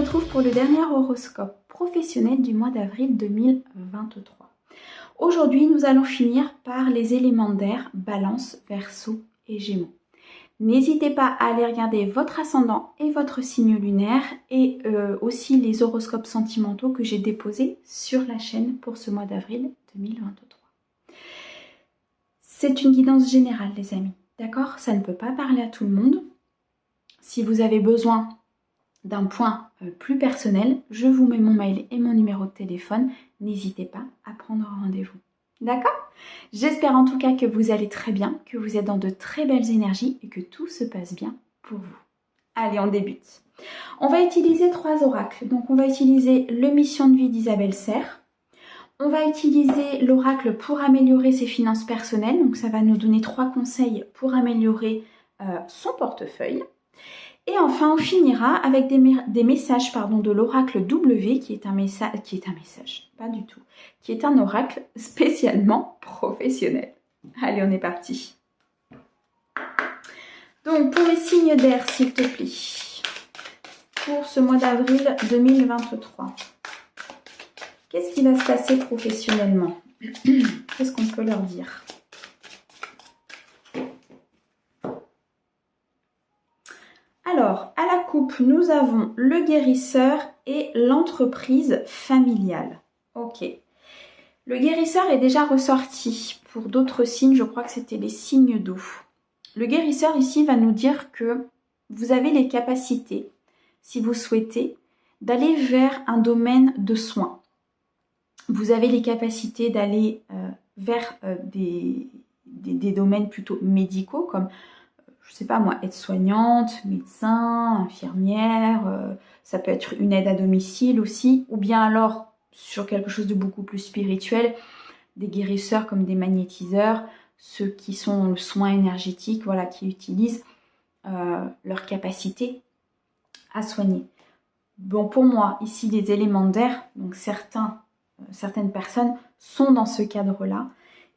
retrouve pour le dernier horoscope professionnel du mois d'avril 2023. Aujourd'hui, nous allons finir par les éléments d'air, Balance, Verseau et Gémeaux. N'hésitez pas à aller regarder votre ascendant et votre signe lunaire et aussi les horoscopes sentimentaux que j'ai déposés sur la chaîne pour ce mois d'avril 2023. C'est une guidance générale les amis, d'accord? Ça ne peut pas parler à tout le monde. Si vous avez besoin d'un point plus personnel, je vous mets mon mail et mon numéro de téléphone. N'hésitez pas à prendre rendez-vous. D'accord? J'espère en tout cas que vous allez très bien, que vous êtes dans de très belles énergies et que tout se passe bien pour vous. Allez, on débute. On va utiliser 3 oracles. Donc on va utiliser le Mission de vie d'Isabelle Serre. On va utiliser l'oracle pour améliorer ses finances personnelles. Donc ça va nous donner 3 conseils pour améliorer son portefeuille. Et enfin, on finira avec des messages de l'oracle W, qui est un message, pas du tout, qui est un oracle spécialement professionnel. Allez, on est parti. Donc, pour les signes d'air, s'il te plaît, pour ce mois d'avril 2023, qu'est-ce qui va se passer professionnellement? Qu'est-ce qu'on peut leur dire? Alors, à la coupe, nous avons le guérisseur et l'entreprise familiale. Ok. Le guérisseur est déjà ressorti. Pour d'autres signes, je crois que c'était les signes d'eau. Le guérisseur ici va nous dire que vous avez les capacités, si vous souhaitez, d'aller vers un domaine de soins. Vous avez les capacités d'aller vers des domaines plutôt médicaux, comme je ne sais pas moi, aide-soignante, médecin, infirmière, ça peut être une aide à domicile aussi, ou bien alors sur quelque chose de beaucoup plus spirituel, des guérisseurs comme des magnétiseurs, ceux qui sont le soin énergétique, voilà, qui utilisent leur capacité à soigner. Bon, pour moi, ici, les éléments d'air, donc certaines personnes sont dans ce cadre-là.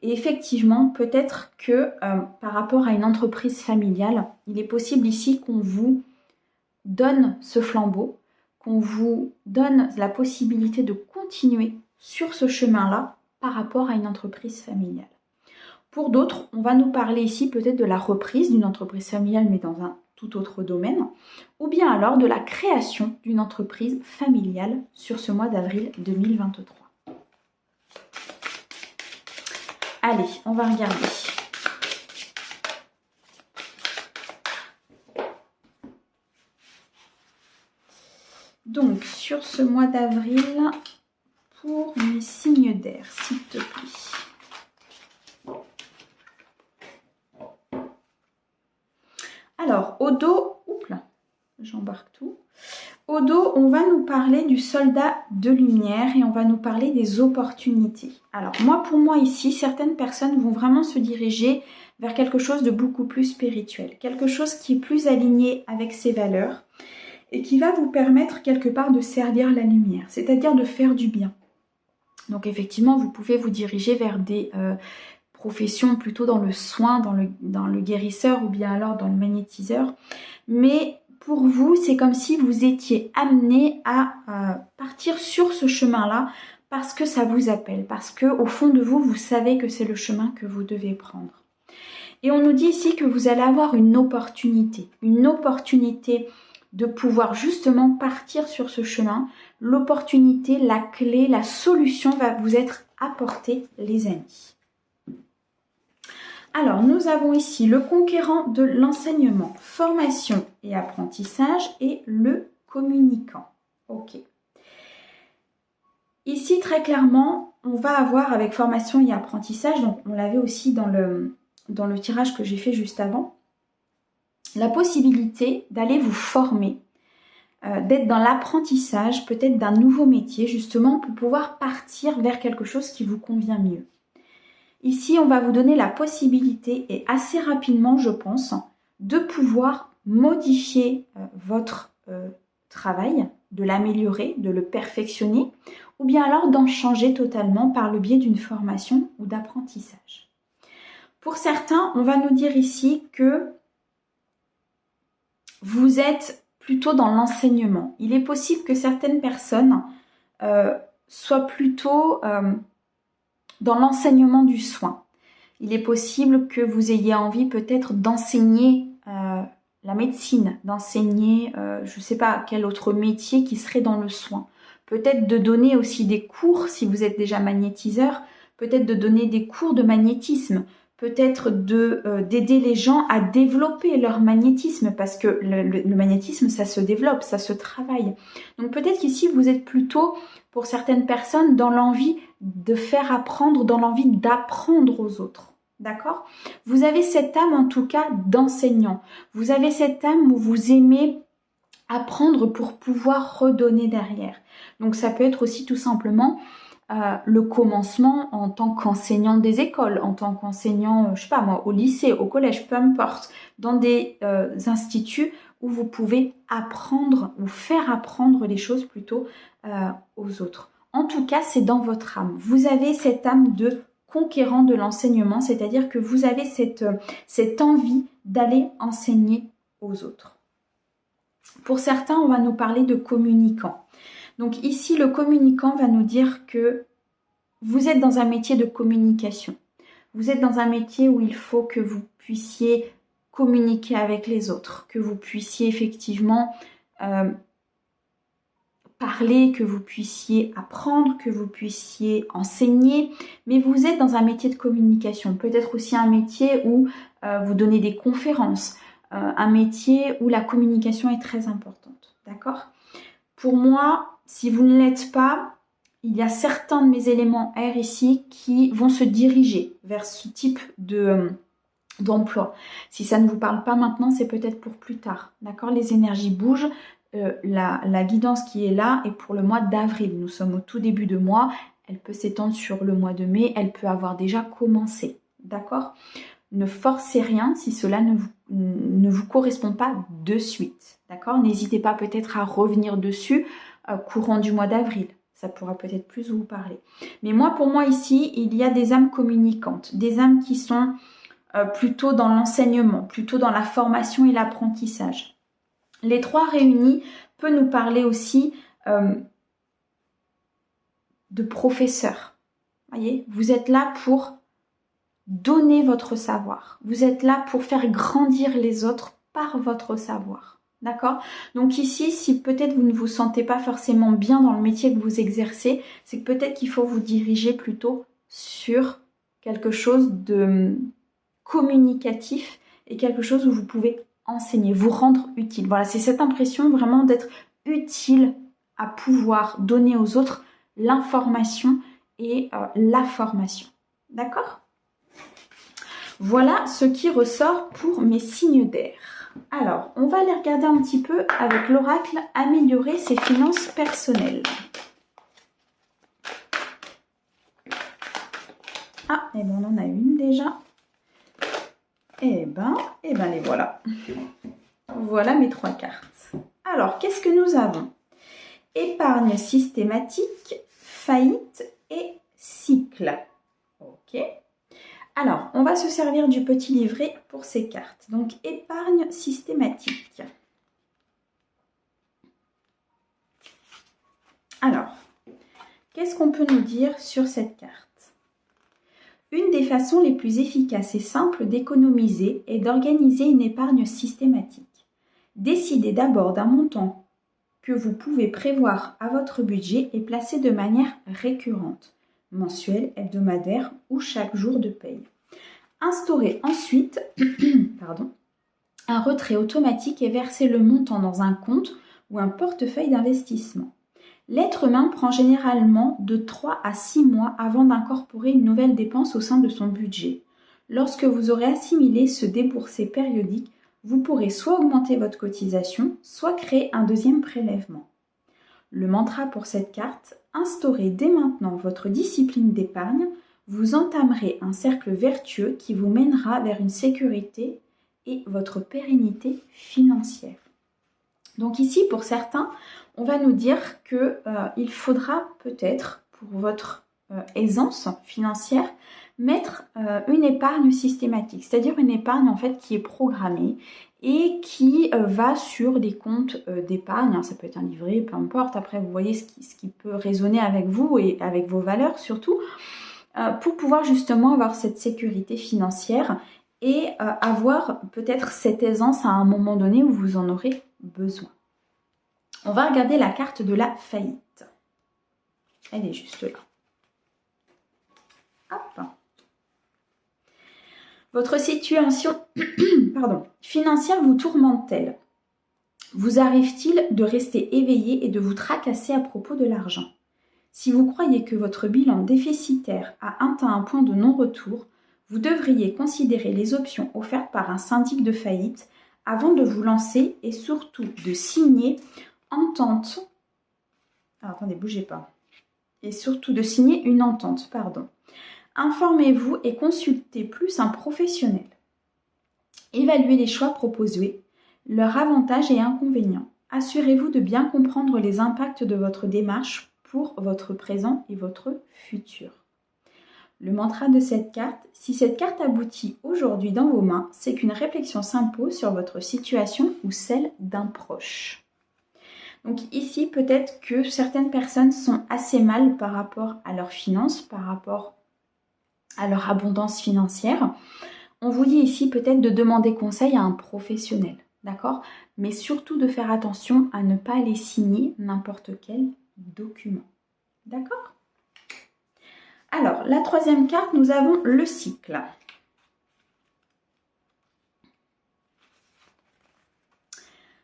Et effectivement, peut-être que par rapport à une entreprise familiale, il est possible ici qu'on vous donne ce flambeau, qu'on vous donne la possibilité de continuer sur ce chemin-là par rapport à une entreprise familiale. Pour d'autres, on va nous parler ici peut-être de la reprise d'une entreprise familiale, mais dans un tout autre domaine, ou bien alors de la création d'une entreprise familiale sur ce mois d'avril 2023. Allez, on va regarder. Donc, sur ce mois d'avril, pour mes signes d'air, s'il te plaît. Alors, au dos, oups là, j'embarque tout. Au dos, on va nous parler du soldat de lumière et on va nous parler des opportunités. Alors pour moi ici, certaines personnes vont vraiment se diriger vers quelque chose de beaucoup plus spirituel, quelque chose qui est plus aligné avec ses valeurs et qui va vous permettre quelque part de servir la lumière, c'est-à-dire de faire du bien. Donc effectivement, vous pouvez vous diriger vers des professions plutôt dans le soin, dans le guérisseur ou bien alors dans le magnétiseur, mais pour vous, c'est comme si vous étiez amené à partir sur ce chemin-là parce que ça vous appelle, parce que au fond de vous, vous savez que c'est le chemin que vous devez prendre. Et on nous dit ici que vous allez avoir une opportunité de pouvoir justement partir sur ce chemin. L'opportunité, la clé, la solution va vous être apportée, les amis. Alors, nous avons ici le conquérant de l'enseignement, formation et apprentissage et le communicant. Ok. Ici, très clairement, on va avoir avec formation et apprentissage, donc on l'avait aussi dans le tirage que j'ai fait juste avant, la possibilité d'aller vous former, d'être dans l'apprentissage peut-être d'un nouveau métier, justement pour pouvoir partir vers quelque chose qui vous convient mieux. Ici, on va vous donner la possibilité, et assez rapidement, je pense, de pouvoir modifier votre travail, de l'améliorer, de le perfectionner, ou bien alors d'en changer totalement par le biais d'une formation ou d'apprentissage. Pour certains, on va nous dire ici que vous êtes plutôt dans l'enseignement. Il est possible que certaines personnes soient plutôt dans l'enseignement du soin. Il est possible que vous ayez envie peut-être d'enseigner la médecine, d'enseigner, je ne sais pas, quel autre métier qui serait dans le soin. Peut-être de donner aussi des cours, si vous êtes déjà magnétiseur, peut-être de donner des cours de magnétisme, peut-être d'aider les gens à développer leur magnétisme, parce que le magnétisme, ça se développe, ça se travaille. Donc peut-être qu'ici, vous êtes plutôt, pour certaines personnes, dans l'envie de faire apprendre, dans l'envie d'apprendre aux autres. D'accord? Vous avez cette âme, en tout cas, d'enseignant. Vous avez cette âme où vous aimez apprendre pour pouvoir redonner derrière. Donc ça peut être aussi tout simplement le commencement en tant qu'enseignant des écoles, en tant qu'enseignant, je sais pas moi, au lycée, au collège, peu importe, dans des instituts où vous pouvez apprendre ou faire apprendre les choses plutôt aux autres. En tout cas, c'est dans votre âme. Vous avez cette âme de conquérant de l'enseignement, c'est-à-dire que vous avez cette envie d'aller enseigner aux autres. Pour certains, on va nous parler de communicant. Donc ici, le communicant va nous dire que vous êtes dans un métier de communication. Vous êtes dans un métier où il faut que vous puissiez communiquer avec les autres, que vous puissiez effectivement parler, que vous puissiez apprendre, que vous puissiez enseigner, mais vous êtes dans un métier de communication. Peut-être aussi un métier où vous donnez des conférences, un métier où la communication est très importante. D'accord ? Pour moi, si vous ne l'êtes pas, il y a certains de mes éléments air ici qui vont se diriger vers ce type d'emploi. Si ça ne vous parle pas maintenant, c'est peut-être pour plus tard. D'accord ? Les énergies bougent. La guidance qui est là est pour le mois d'avril. Nous sommes au tout début de mois. Elle peut s'étendre sur le mois de mai. Elle peut avoir déjà commencé. D'accord ? Ne forcez rien si cela ne vous correspond pas de suite. D'accord ? N'hésitez pas peut-être à revenir dessus courant du mois d'avril. Ça pourra peut-être plus vous parler. Mais pour moi ici, il y a des âmes communicantes, des âmes qui sont plutôt dans l'enseignement, plutôt dans la formation et l'apprentissage. Les trois réunis peut nous parler aussi de professeurs. Voyez, vous êtes là pour donner votre savoir. Vous êtes là pour faire grandir les autres par votre savoir. D'accord ? Donc ici, si peut-être vous ne vous sentez pas forcément bien dans le métier que vous exercez, c'est que peut-être qu'il faut vous diriger plutôt sur quelque chose de communicatif et quelque chose où vous pouvez enseigner, vous rendre utile. Voilà, c'est cette impression vraiment d'être utile à pouvoir donner aux autres l'information et la formation. D'accord ? Voilà ce qui ressort pour mes signes d'air. Alors, on va aller regarder un petit peu avec l'oracle améliorer ses finances personnelles. Ah, et ben on en a une déjà. Et ben les voilà. Voilà mes trois cartes. Alors, qu'est-ce que nous avons ? Épargne systématique, faillite et cycle. Ok. Alors, on va se servir du petit livret pour ces cartes. Donc, épargne systématique. Alors, qu'est-ce qu'on peut nous dire sur cette carte ? Une des façons les plus efficaces et simples d'économiser est d'organiser une épargne systématique. Décidez d'abord d'un montant que vous pouvez prévoir à votre budget et placer de manière récurrente, mensuelle, hebdomadaire ou chaque jour de paye. Instaurez ensuite un retrait automatique et versez le montant dans un compte ou un portefeuille d'investissement. L'être humain prend généralement de 3 à 6 mois avant d'incorporer une nouvelle dépense au sein de son budget. Lorsque vous aurez assimilé ce déboursé périodique, vous pourrez soit augmenter votre cotisation, soit créer un deuxième prélèvement. Le mantra pour cette carte, instaurez dès maintenant votre discipline d'épargne, vous entamerez un cercle vertueux qui vous mènera vers une sécurité et votre pérennité financière. Donc ici, pour certains, on va nous dire qu'il faudra peut-être, pour votre aisance financière, mettre une épargne systématique, c'est-à-dire une épargne en fait qui est programmée et qui va sur des comptes d'épargne, hein, ça peut être un livret, peu importe, après vous voyez ce qui peut résonner avec vous et avec vos valeurs surtout, pour pouvoir justement avoir cette sécurité financière et avoir peut-être cette aisance à un moment donné où vous en aurez besoin. On va regarder la carte de la faillite. Elle est juste là. Hop. Votre situation financière vous tourmente-t-elle? Vous arrive-t-il de rester éveillé et de vous tracasser à propos de l'argent? Si vous croyez que votre bilan déficitaire a atteint un point de non-retour, vous devriez considérer les options offertes par un syndic de faillite avant de vous lancer et surtout de signer entente. Ah, attendez, bougez pas. Et surtout de signer une entente, pardon. Informez-vous et consultez plus un professionnel. Évaluez les choix proposés, leurs avantages et inconvénients. Assurez-vous de bien comprendre les impacts de votre démarche pour votre présent et votre futur. Le mantra de cette carte, si cette carte aboutit aujourd'hui dans vos mains, c'est qu'une réflexion s'impose sur votre situation ou celle d'un proche. Donc ici, peut-être que certaines personnes sont assez mal par rapport à leurs finances, par rapport à leur abondance financière. On vous dit ici peut-être de demander conseil à un professionnel, d'accord? Mais surtout de faire attention à ne pas aller signer n'importe quel document, d'accord? Alors, la troisième carte, nous avons le cycle.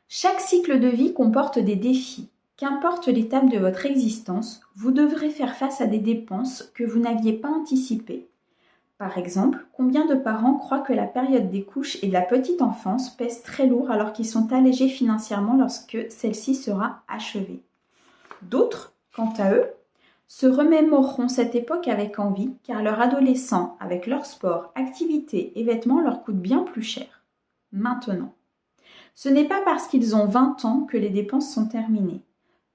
Chaque cycle de vie comporte des défis. Qu'importe l'étape de votre existence, vous devrez faire face à des dépenses que vous n'aviez pas anticipées. Par exemple, combien de parents croient que la période des couches et de la petite enfance pèse très lourd alors qu'ils sont allégés financièrement lorsque celle-ci sera achevée? D'autres, quant à eux, se remémoreront cette époque avec envie car leur adolescent, avec leur sport, activités et vêtements leur coûte bien plus cher. Maintenant, ce n'est pas parce qu'ils ont 20 ans que les dépenses sont terminées.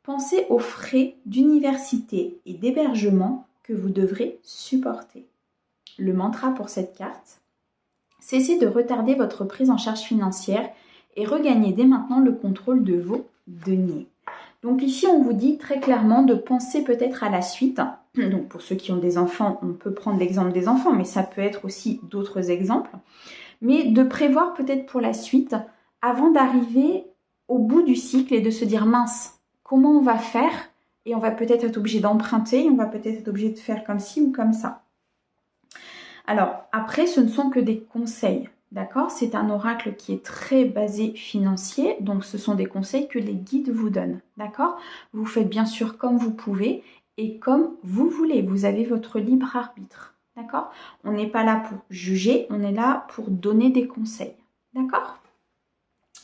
Pensez aux frais d'université et d'hébergement que vous devrez supporter. Le mantra pour cette carte, cessez de retarder votre prise en charge financière et regagnez dès maintenant le contrôle de vos deniers. Donc ici, on vous dit très clairement de penser peut-être à la suite. Donc pour ceux qui ont des enfants, on peut prendre l'exemple des enfants, mais ça peut être aussi d'autres exemples. Mais de prévoir peut-être pour la suite avant d'arriver au bout du cycle et de se dire mince, comment on va faire? Et on va peut-être être obligé d'emprunter, on va peut-être être obligé de faire comme ci ou comme ça. Alors, après, ce ne sont que des conseils, d'accord? C'est un oracle qui est très basé financier, donc ce sont des conseils que les guides vous donnent, d'accord? Vous faites bien sûr comme vous pouvez et comme vous voulez. Vous avez votre libre arbitre, d'accord? On n'est pas là pour juger, on est là pour donner des conseils, d'accord?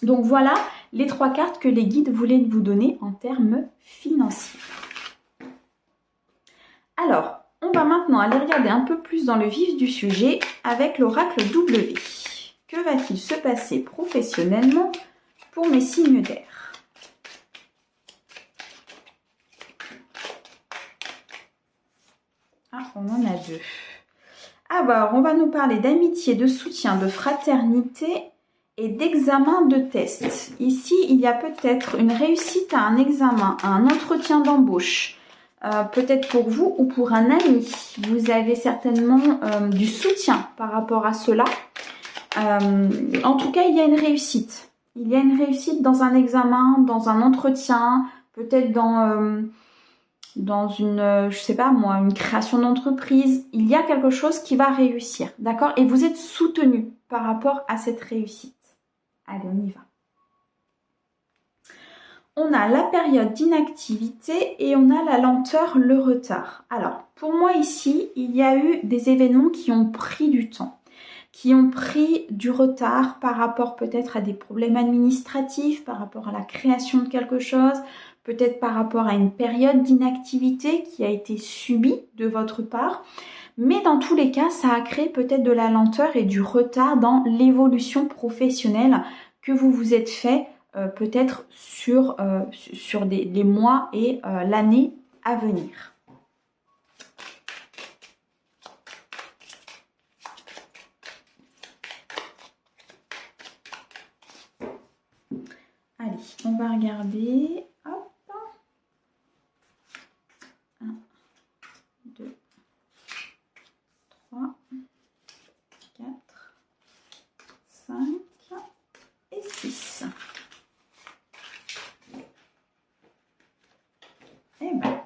Donc voilà les 3 cartes que les guides voulaient vous donner en termes financiers. Alors, on va maintenant aller regarder un peu plus dans le vif du sujet avec l'oracle W. Que va-t-il se passer professionnellement pour mes signes d'air? Ah, on en a 2. Alors, on va nous parler d'amitié, de soutien, de fraternité et d'examen de test. Ici, il y a peut-être une réussite à un examen, à un entretien d'embauche. Peut-être pour vous ou pour un ami. Vous avez certainement du soutien par rapport à cela. En tout cas, il y a une réussite. Il y a une réussite dans un examen, dans un entretien, peut-être dans une, je sais pas moi, une création d'entreprise. Il y a quelque chose qui va réussir, d'accord? Et vous êtes soutenu par rapport à cette réussite. Allez, on y va. On a la période d'inactivité et on a la lenteur, le retard. Alors, pour moi ici, il y a eu des événements qui ont pris du temps, qui ont pris du retard par rapport peut-être à des problèmes administratifs, par rapport à la création de quelque chose, peut-être par rapport à une période d'inactivité qui a été subie de votre part. Mais dans tous les cas, ça a créé peut-être de la lenteur et du retard dans l'évolution professionnelle que vous vous êtes fait peut-être sur les mois et l'année à venir. on va regarder. Hop. 1, 2, 3, 4, 5 et 6. Et ben.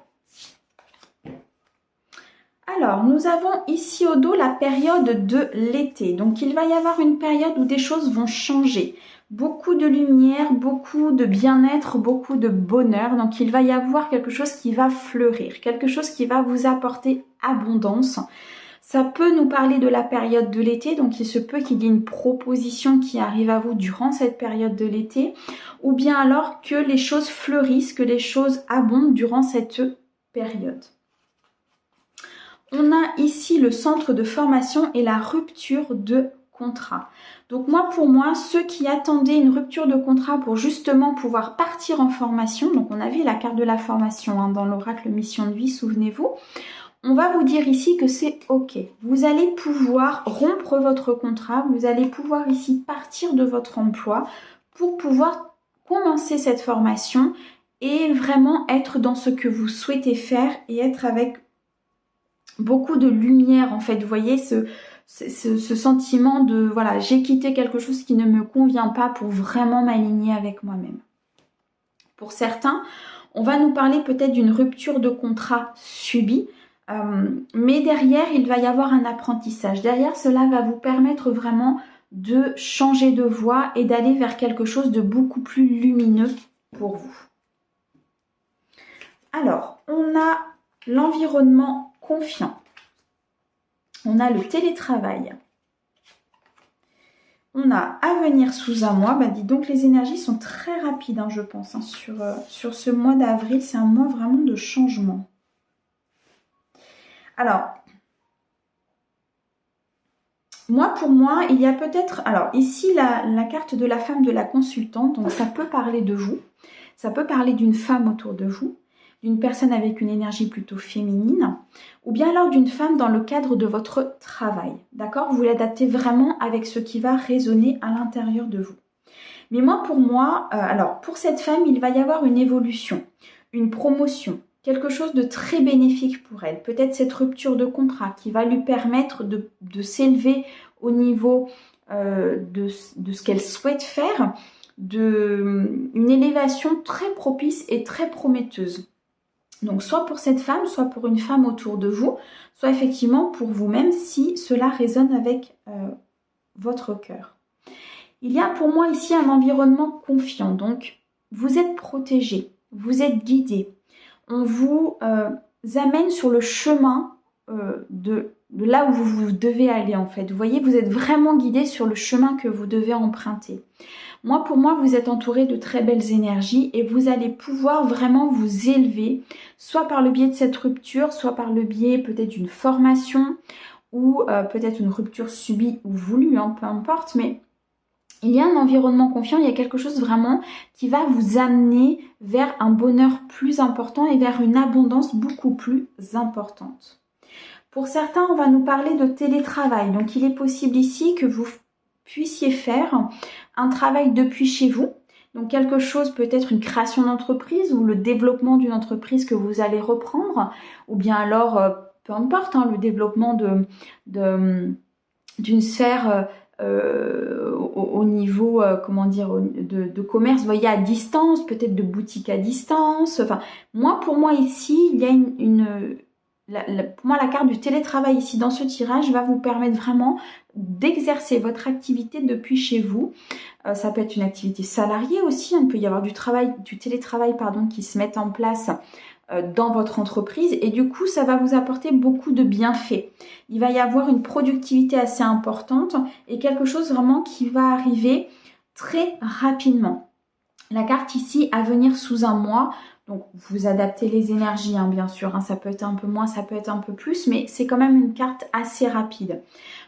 Alors, nous avons ici au dos la période de l'été. Donc, il va y avoir une période où des choses vont changer. Beaucoup de lumière, beaucoup de bien-être, beaucoup de bonheur. Donc, il va y avoir quelque chose qui va fleurir, quelque chose qui va vous apporter abondance. Ça peut nous parler de la période de l'été, donc il se peut qu'il y ait une proposition qui arrive à vous durant cette période de l'été, ou bien alors que les choses fleurissent, que les choses abondent durant cette période. On a ici le centre de formation et la rupture de contrat. Donc pour moi, ceux qui attendaient une rupture de contrat pour justement pouvoir partir en formation, donc on avait la carte de la formation dans l'oracle Mission de vie, souvenez-vous, on va vous dire ici que c'est OK. Vous allez pouvoir rompre votre contrat, vous allez pouvoir ici partir de votre emploi pour pouvoir commencer cette formation et vraiment être dans ce que vous souhaitez faire et être avec beaucoup de lumière en fait. Vous voyez ce sentiment de voilà, j'ai quitté quelque chose qui ne me convient pas pour vraiment m'aligner avec moi-même. Pour certains, on va nous parler peut-être d'une rupture de contrat subie. Mais derrière, il va y avoir un apprentissage. Derrière, cela va vous permettre vraiment de changer de voie et d'aller vers quelque chose de beaucoup plus lumineux pour vous. Alors, on a l'environnement confiant. On a le télétravail. On a Avenir sous un mois. Dis donc, les énergies sont très rapides, je pense, sur ce mois d'avril. C'est un mois vraiment de changement. Alors, pour moi, il y a peut-être... Alors, ici, la carte de la femme de la consultante, donc ça peut parler de vous, ça peut parler d'une femme autour de vous, d'une personne avec une énergie plutôt féminine, ou bien alors d'une femme dans le cadre de votre travail, d'accord? Vous l'adaptez vraiment avec ce qui va résonner à l'intérieur de vous. Mais pour moi, alors, pour cette femme, il va y avoir une évolution, une promotion, quelque chose de très bénéfique pour elle. Peut-être cette rupture de contrat qui va lui permettre de s'élever au niveau de ce qu'elle souhaite faire, une élévation très propice et très prometteuse. Donc soit pour cette femme, soit pour une femme autour de vous, soit effectivement pour vous-même si cela résonne avec votre cœur. Il y a pour moi ici un environnement confiant, donc vous êtes protégé, vous êtes guidé. On vous amène sur le chemin de là où vous devez aller en fait. Vous voyez, vous êtes vraiment guidé sur le chemin que vous devez emprunter. Pour moi, vous êtes entouré de très belles énergies et vous allez pouvoir vraiment vous élever, soit par le biais de cette rupture, soit par le biais peut-être d'une formation ou peut-être une rupture subie ou voulue, peu importe, mais il y a un environnement confiant, il y a quelque chose vraiment qui va vous amener vers un bonheur plus important et vers une abondance beaucoup plus importante. Pour certains, on va nous parler de télétravail. Donc, il est possible ici que vous puissiez faire un travail depuis chez vous. Donc, quelque chose, peut-être une création d'entreprise ou le développement d'une entreprise que vous allez reprendre. Ou bien alors, peu importe, le développement d'une sphère... au niveau, de commerce, vous voyez, à distance, peut-être de boutique à distance. Enfin, pour moi ici, il y a pour moi, la carte du télétravail ici dans ce tirage va vous permettre vraiment d'exercer votre activité depuis chez vous. Ça peut être une activité salariée aussi. Il peut y avoir du télétravail qui se met en place dans votre entreprise et du coup ça va vous apporter beaucoup de bienfaits. Il va y avoir une productivité assez importante et quelque chose vraiment qui va arriver très rapidement. La carte ici, Avenir sous un mois, donc vous adaptez les énergies bien sûr, ça peut être un peu moins, ça peut être un peu plus, mais c'est quand même une carte assez rapide.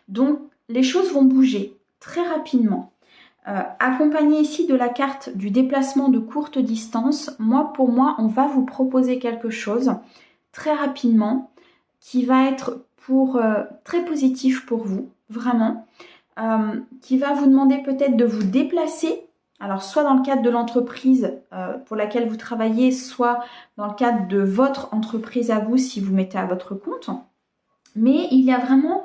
Donc les choses vont bouger très rapidement. Accompagné ici de la carte du déplacement de courte distance, pour moi, on va vous proposer quelque chose très rapidement qui va être très positif pour vous, vraiment, qui va vous demander peut-être de vous déplacer Alors, soit dans le cadre de l'entreprise pour laquelle vous travaillez, soit dans le cadre de votre entreprise à vous si vous mettez à votre compte. Mais il y a vraiment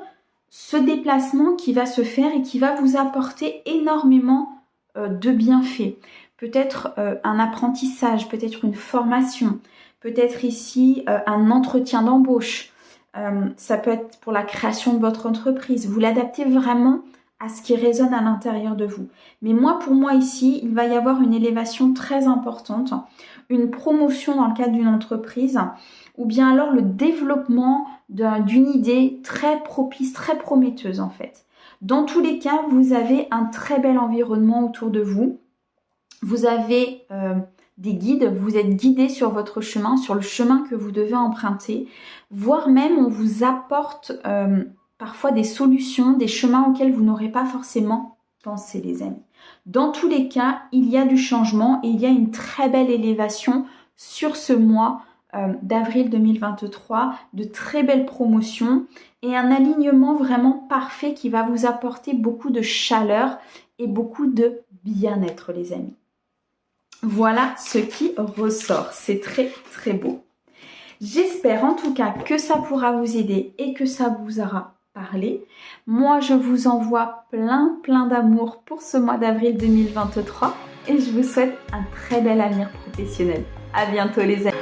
ce déplacement qui va se faire et qui va vous apporter énormément de bienfaits. Peut-être un apprentissage, peut-être une formation, peut-être ici un entretien d'embauche. Ça peut être pour la création de votre entreprise. Vous l'adaptez vraiment à ce qui résonne à l'intérieur de vous. Mais moi, pour moi ici, il va y avoir une élévation très importante, une promotion dans le cadre d'une entreprise, ou bien alors le développement d'une idée très propice, très prometteuse en fait. Dans tous les cas, vous avez un très bel environnement autour de vous. Vous avez des guides, vous êtes guidé sur votre chemin, sur le chemin que vous devez emprunter, voire même on vous apporte parfois des solutions, des chemins auxquels vous n'aurez pas forcément pensé, les amis. Dans tous les cas, il y a du changement et il y a une très belle élévation sur ce mois d'avril 2023, de très belles promotions et un alignement vraiment parfait qui va vous apporter beaucoup de chaleur et beaucoup de bien-être, les amis. Voilà ce qui ressort. C'est très très beau. J'espère en tout cas que ça pourra vous aider et que ça vous aura parlé. Moi, je vous envoie plein d'amour pour ce mois d'avril 2023 et je vous souhaite un très bel avenir professionnel. À bientôt les amis.